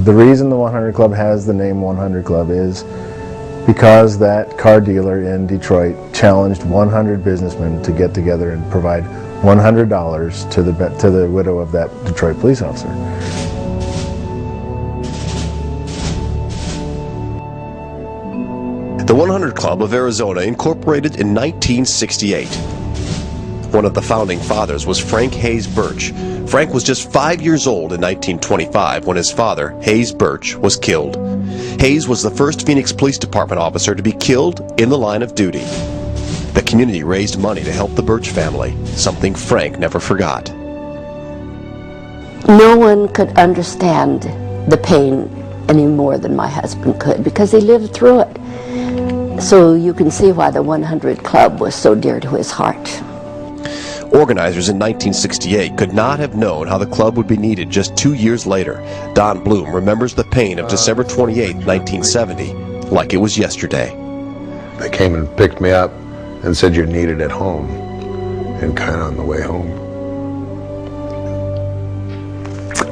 The reason the 100 Club has the name 100 Club is because that car dealer in Detroit challenged 100 businessmen to get together and provide $100 to the widow of that Detroit police officer. The 100 Club of Arizona incorporated in 1968. One of the founding fathers was Frank Hayes Birch. Frank was just 5 years old in 1925 when his father, Hayes Birch, was killed. Hayes was the first Phoenix Police Department officer to be killed in the line of duty. The community raised money to help the Birch family, something Frank never forgot. No one could understand the pain any more than my husband could because he lived through it. So you can see why the 100 Club was so dear to his heart. Organizers in 1968 could not have known how the club would be needed just 2 years later. Don Bloom remembers the pain of December 28, 1970, like it was yesterday. They came and picked me up and said you're needed at home, and kind of on the way home,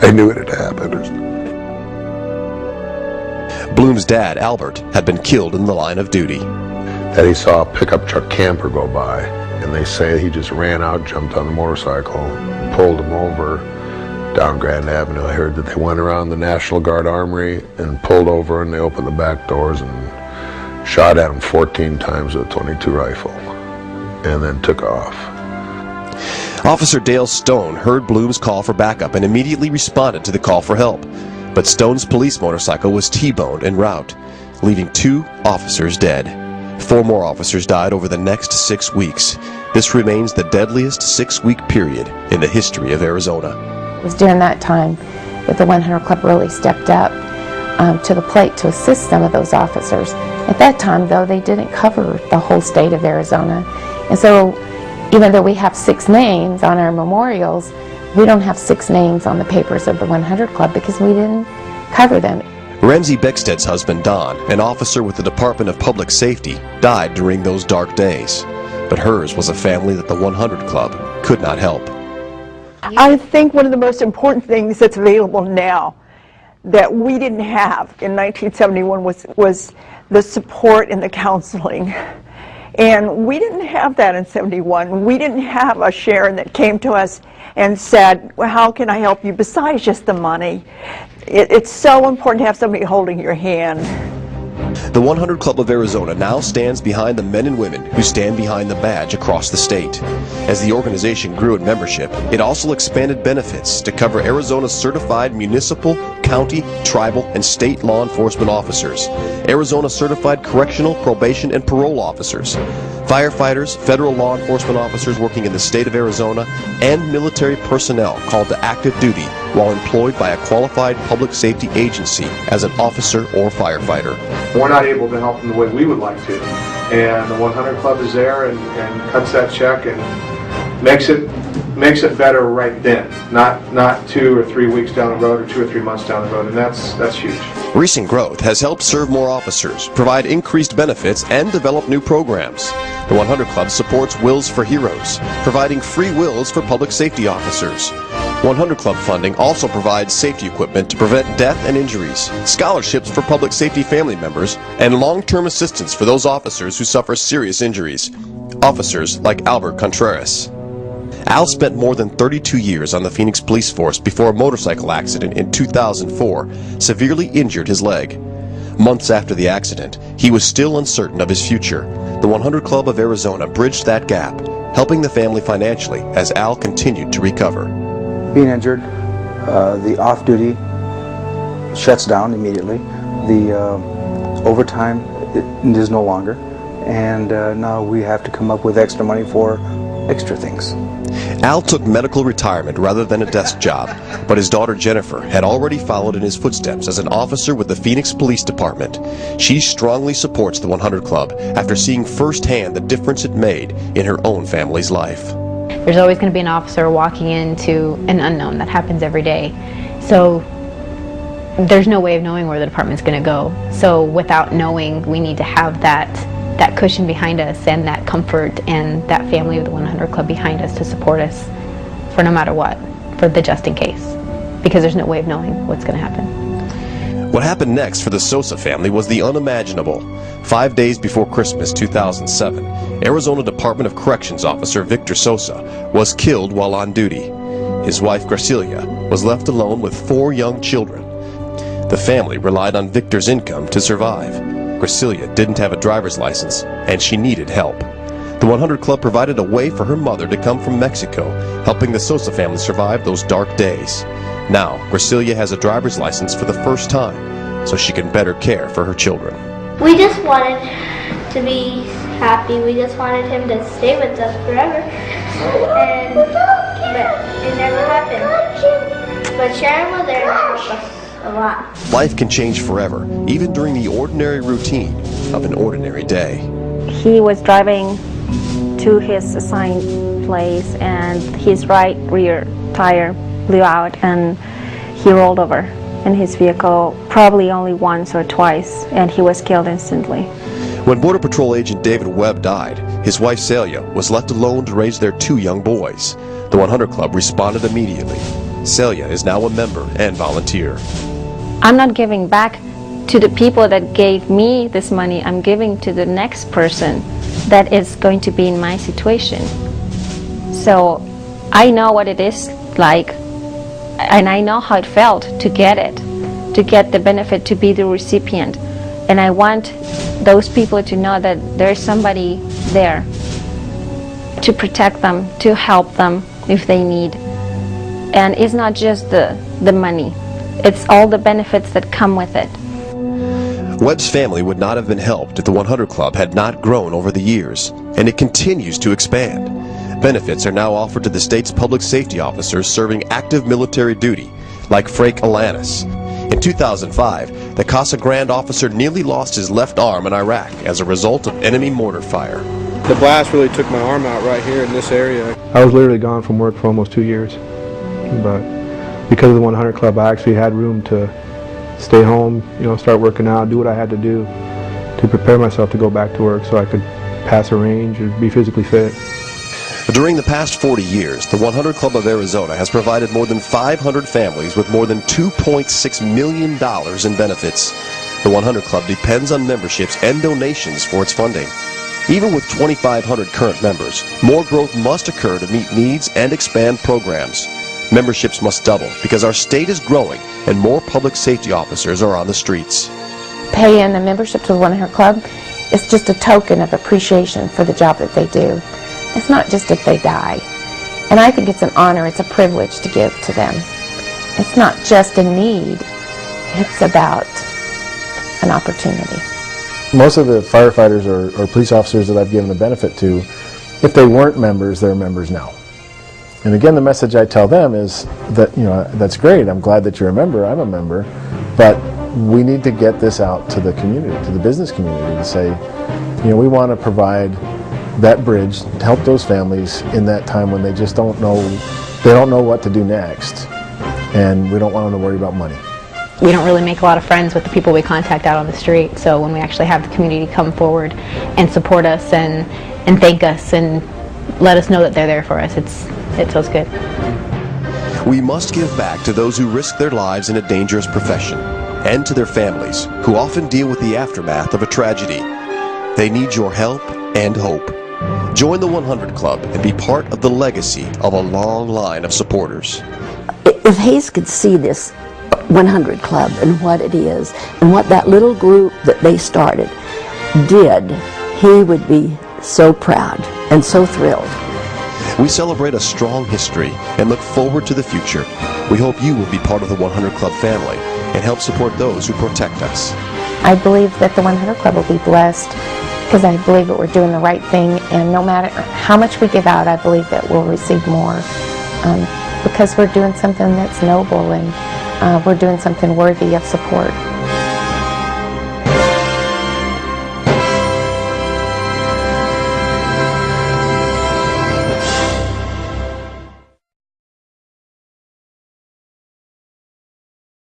I knew it had happened. Bloom's dad, Albert, had been killed in the line of duty. That he saw a pickup truck camper go by, and they say he just ran out, jumped on the motorcycle, pulled him over down Grand Avenue. I heard that they went around the National Guard Armory and pulled over, and they opened the back doors and shot at him 14 times with a .22 rifle, and then took off. Officer Dale Stone heard Bloom's call for backup and immediately responded to the call for help. But Stone's police motorcycle was T-boned en route, leaving 2 officers dead. 4 more officers died over the next 6 weeks. This remains the deadliest 6-week period in the history of Arizona. It was during that time that the 100 Club really stepped up to the plate to assist some of those officers. At that time, though, they didn't cover the whole state of Arizona. And so, even though we have 6 names on our memorials, we don't have 6 names on the papers of the 100 Club because we didn't cover them. Ramsey Becksted's husband, Don, an officer with the Department of Public Safety, died during those dark days. But hers was a family that the 100 Club could not help. I think one of the most important things that's available now that we didn't have in 1971 was the support and the counseling. And we didn't have that in '71. We didn't have a Sharon that came to us and said, well, how can I help you besides just the money? It's so important to have somebody holding your hand. The 100 Club of Arizona now stands behind the men and women who stand behind the badge across the state. As the organization grew in membership, it also expanded benefits to cover Arizona's certified municipal, county, tribal, and state law enforcement officers, Arizona certified correctional, probation, and parole officers, firefighters, federal law enforcement officers working in the state of Arizona, and military personnel called to active duty while employed by a qualified public safety agency as an officer or firefighter. We're not able to help them the way we would like to. And the 100 Club is there and cuts that check and makes it better right then, not 2 or 3 weeks down the road or 2 or 3 months down the road, and that's huge. Recent growth has helped serve more officers, provide increased benefits, and develop new programs. The 100 Club supports Wills for Heroes, providing free wills for public safety officers. 100 Club funding also provides safety equipment to prevent death and injuries, scholarships for public safety family members, and long-term assistance for those officers who suffer serious injuries. Officers like Albert Contreras. Al spent more than 32 years on the Phoenix Police Force before a motorcycle accident in 2004 severely injured his leg. Months after the accident, he was still uncertain of his future. The 100 Club of Arizona bridged that gap, helping the family financially as Al continued to recover. Being injured, the off-duty shuts down immediately. The overtime is no longer, and now we have to come up with extra money for extra things. Al took medical retirement rather than a desk job, but his daughter Jennifer had already followed in his footsteps as an officer with the Phoenix Police Department. She strongly supports the 100 Club after seeing firsthand the difference it made in her own family's life. There's always going to be an officer walking into an unknown. That happens every day. So there's no way of knowing where the department's going to go. So without knowing, we need to have that cushion behind us and that comfort and that family of the 100 Club behind us to support us for no matter what, for the just in case, because there's no way of knowing what's going to happen. What happened next for the Sosa family was the unimaginable. 5 days before Christmas 2007, Arizona Department of Corrections officer Victor Sosa was killed while on duty. His wife Gracilia was left alone with 4 young children. The family relied on Victor's income to survive. Gracilia didn't have a driver's license, and she needed help. The 100 Club provided a way for her mother to come from Mexico, helping the Sosa family survive those dark days. Now, Gracilia has a driver's license for the first time, so she can better care for her children. We just wanted to be happy. We just wanted him to stay with us forever. But it never happened. But Sharon was there to help us a lot. Life can change forever, even during the ordinary routine of an ordinary day. He was driving to his assigned place and his right rear tire blew out and he rolled over in his vehicle probably only once or twice, and he was killed instantly. When Border Patrol agent David Webb died, his wife Celia was left alone to raise their 2 young boys. The 100 Club responded immediately. Celia is now a member and volunteer. I'm not giving back to the people that gave me this money. I'm giving to the next person that is going to be in my situation. So I know what it is like, and I know how it felt to get it, to get the benefit, to be the recipient. And I want those people to know that there's somebody there to protect them, to help them if they need. And it's not just the money, it's all the benefits that come with it. Webb's family would not have been helped if the 100 Club had not grown over the years, and it continues to expand. Benefits are now offered to the state's public safety officers serving active military duty, like Frank Alanis. In 2005, the Casa Grande officer nearly lost his left arm in Iraq as a result of enemy mortar fire. The blast really took my arm out right here in this area. I was literally gone from work for almost 2 years, but because of the 100 Club, I actually had room to stay home, start working out, do what I had to do to prepare myself to go back to work so I could pass a range or be physically fit. During the past 40 years, the 100 Club of Arizona has provided more than 500 families with more than $2.6 million in benefits. The 100 Club depends on memberships and donations for its funding. Even with 2,500 current members, more growth must occur to meet needs and expand programs. Memberships must double because our state is growing and more public safety officers are on the streets. Paying a membership to the 100 Club is just a token of appreciation for the job that they do. It's not just if they die. And I think it's an honor, it's a privilege to give to them. It's not just a need, it's about an opportunity. Most of the firefighters or police officers that I've given a benefit to, if they weren't members, they're members now. And again, the message I tell them is that, that's great, I'm glad that you're a member, I'm a member, but we need to get this out to the community, to the business community, to say, we want to provide that bridge to help those families in that time when they just don't know what to do next, and we don't want them to worry about money. We don't really make a lot of friends with the people we contact out on the street, so when we actually have the community come forward and support us and thank us and let us know that they're there for us, it feels good. We must give back to those who risk their lives in a dangerous profession, and to their families, who often deal with the aftermath of a tragedy. They need your help and hope. Join the 100 Club and be part of the legacy of a long line of supporters. If Hayes could see this 100 Club and what it is, and what that little group that they started did, he would be so proud and so thrilled. We celebrate a strong history and look forward to the future. We hope you will be part of the 100 Club family and help support those who protect us. I believe that the 100 Club will be blessed because I believe that we're doing the right thing, and no matter how much we give out, I believe that we'll receive more because we're doing something that's noble and we're doing something worthy of support.